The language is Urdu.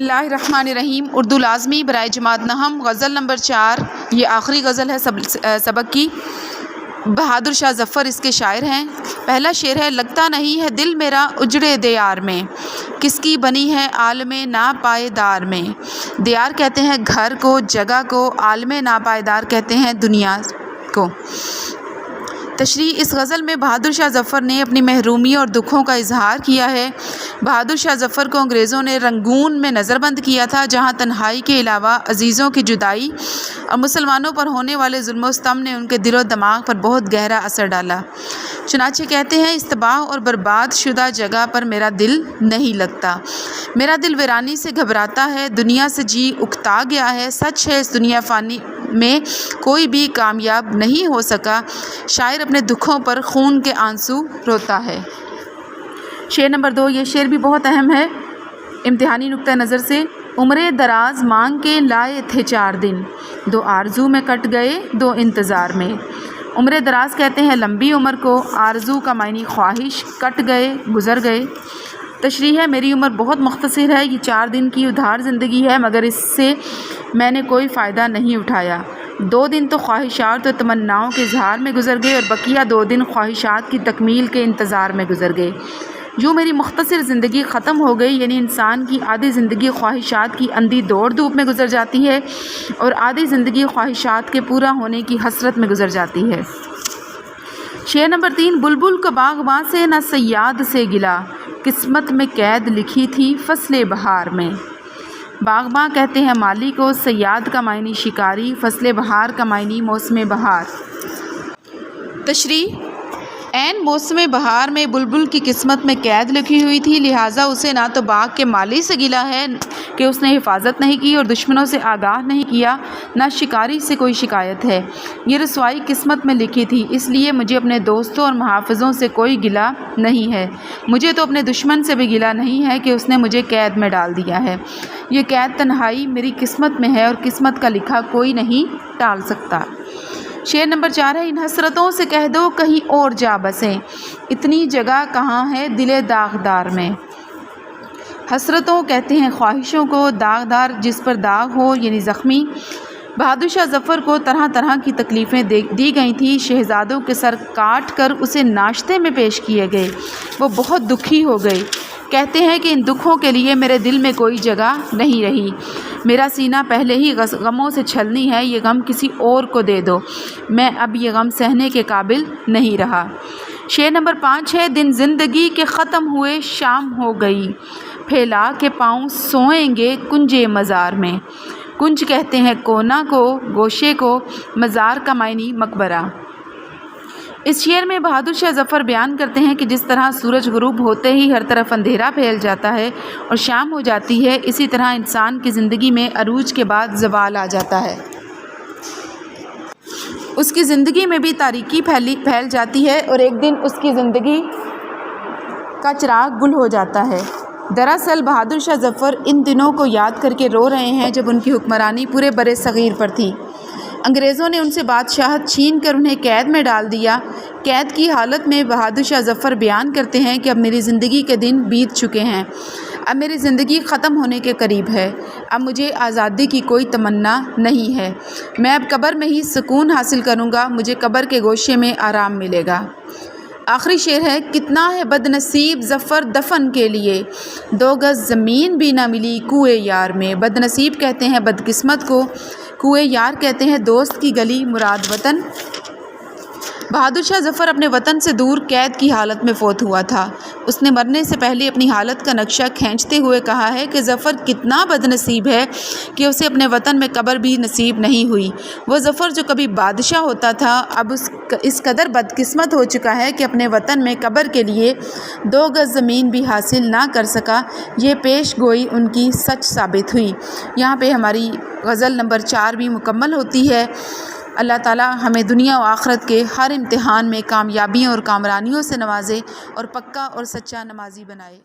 اللہ الرحمن الرحیم۔ اردو لازمی برائے جماعت نہم، غزل نمبر 4۔ یہ آخری غزل ہے سبق کی۔ بہادر شاہ ظفر اس کے شاعر ہیں۔ پہلا شعر ہے: لگتا نہیں ہے دل میرا اجڑے دیار میں، کس کی بنی ہے عالم ناپائیدار میں۔ دیار کہتے ہیں گھر کو، جگہ کو، عالم ناپائیدار کہتے ہیں دنیا کو۔ تشریح: اس غزل میں بہادر شاہ ظفر نے اپنی محرومی اور دکھوں کا اظہار کیا ہے۔ بہادر شاہ ظفر کو انگریزوں نے رنگون میں نظر بند کیا تھا، جہاں تنہائی کے علاوہ عزیزوں کی جدائی اور مسلمانوں پر ہونے والے ظلم و ستم نے ان کے دل و دماغ پر بہت گہرا اثر ڈالا۔ چنانچہ کہتے ہیں: اس تباہ اور برباد شدہ جگہ پر میرا دل نہیں لگتا، میرا دل ویرانی سے گھبراتا ہے، دنیا سے جی اکتا گیا ہے، سچ ہے اس دنیا فانی میں کوئی بھی کامیاب نہیں ہو سکا، شاعر اپنے دکھوں پر خون کے آنسو روتا ہے۔ شعر نمبر 2۔ یہ شعر بھی بہت اہم ہے امتحانی نقطہ نظر سے۔ عمرِ دراز مانگ کے لائے تھے 4 دن، 2 آرزو میں کٹ گئے 2 انتظار میں۔ عمرِ دراز کہتے ہیں لمبی عمر کو، آرزو کا معنی خواہش، کٹ گئے گزر گئے۔ تشریح ہے: میری عمر بہت مختصر ہے، یہ 4 دن کی ادھار زندگی ہے، مگر اس سے میں نے کوئی فائدہ نہیں اٹھایا۔ 2 دن تو خواہشات اور تمناؤں کے اظہار میں گزر گئے اور بقیہ 2 دن خواہشات کی تکمیل کے انتظار میں گزر گئے۔ یوں میری مختصر زندگی ختم ہو گئی، یعنی انسان کی آدھی زندگی خواہشات کی اندھی دوڑ دھوپ میں گزر جاتی ہے اور آدھی زندگی خواہشات کے پورا ہونے کی حسرت میں گزر جاتی ہے۔ شعر نمبر 3۔ بلبل کو باغباں سے نہ صیاد سے گلا، قسمت میں قید لکھی تھی فصل بہار میں۔ باغباں کہتے ہیں مالی کو، صیاد کا معنی شکاری، فصل بہار کا معنی موسم بہار۔ تشریح: عین موسم بہار میں بلبل کی قسمت میں قید لکھی ہوئی تھی، لہٰذا اسے نہ تو باغ کے مالی سے گلہ ہے کہ اس نے حفاظت نہیں کی اور دشمنوں سے آگاہ نہیں کیا، نہ شکاری سے کوئی شکایت ہے۔ یہ رسوائی قسمت میں لکھی تھی، اس لیے مجھے اپنے دوستوں اور محافظوں سے کوئی گلہ نہیں ہے۔ مجھے تو اپنے دشمن سے بھی گلہ نہیں ہے کہ اس نے مجھے قید میں ڈال دیا ہے۔ یہ قید تنہائی میری قسمت میں ہے اور قسمت کا لکھا کوئی نہیں ٹال سکتا۔ شعر نمبر 4 ہے: ان حسرتوں سے کہہ دو کہیں اور جا بسیں، اتنی جگہ کہاں ہے دل داغدار میں۔ حسرتوں کہتے ہیں خواہشوں کو، داغدار جس پر داغ ہو یعنی زخمی۔ بہادر شاہ ظفر کو طرح طرح کی تکلیفیں دی گئی تھیں، شہزادوں کے سر کاٹ کر اسے ناشتے میں پیش کیے گئے، وہ بہت دکھی ہو گئی۔ کہتے ہیں کہ ان دکھوں کے لیے میرے دل میں کوئی جگہ نہیں رہی، میرا سینہ پہلے ہی غموں سے چھلنی ہے، یہ غم کسی اور کو دے دو، میں اب یہ غم سہنے کے قابل نہیں رہا۔ شعر نمبر 5 ہے: دن زندگی کے ختم ہوئے شام ہو گئی، پھیلا کے پاؤں سوئیں گے کنجے مزار میں۔ کنج کہتے ہیں کونا کو، گوشے کو، مزار کا معنی مقبرہ۔ اس شعر میں بہادر شاہ ظفر بیان کرتے ہیں کہ جس طرح سورج غروب ہوتے ہی ہر طرف اندھیرا پھیل جاتا ہے اور شام ہو جاتی ہے، اسی طرح انسان کی زندگی میں عروج کے بعد زوال آ جاتا ہے، اس کی زندگی میں بھی تاریکی پھیل جاتی ہے اور ایک دن اس کی زندگی کا چراغ گل ہو جاتا ہے۔ دراصل بہادر شاہ ظفر ان دنوں کو یاد کر کے رو رہے ہیں جب ان کی حکمرانی پورے برِ صغیر پر تھی۔ انگریزوں نے ان سے بادشاہت چھین کر انہیں قید میں ڈال دیا۔ قید کی حالت میں بہادر شاہ ظفر بیان کرتے ہیں کہ اب میری زندگی کے دن بیت چکے ہیں، اب میری زندگی ختم ہونے کے قریب ہے، اب مجھے آزادی کی کوئی تمنا نہیں ہے، میں اب قبر میں ہی سکون حاصل کروں گا، مجھے قبر کے گوشے میں آرام ملے گا۔ آخری شعر ہے: کتنا ہے بد نصیب ظفر دفن کے لیے، 2 گز زمین بھی نہ ملی کوئے یار میں۔ بد نصیب کہتے ہیں بدقسمت کو، کوئے یار کہتے ہیں دوست کی گلی، مراد وطن۔ بہادر شاہ ظفر اپنے وطن سے دور قید کی حالت میں فوت ہوا تھا۔ اس نے مرنے سے پہلے اپنی حالت کا نقشہ کھینچتے ہوئے کہا ہے کہ ظفر کتنا بد نصیب ہے کہ اسے اپنے وطن میں قبر بھی نصیب نہیں ہوئی۔ وہ ظفر جو کبھی بادشاہ ہوتا تھا اب اس قدر بدقسمت ہو چکا ہے کہ اپنے وطن میں قبر کے لیے 2 گز زمین بھی حاصل نہ کر سکا۔ یہ پیش گوئی ان کی سچ ثابت ہوئی۔ یہاں پہ ہماری غزل نمبر 4 بھی مکمل ہوتی ہے۔ اللہ تعالیٰ ہمیں دنیا و آخرت کے ہر امتحان میں کامیابیوں اور کامرانیوں سے نوازے اور پکا اور سچا نمازی بنائے۔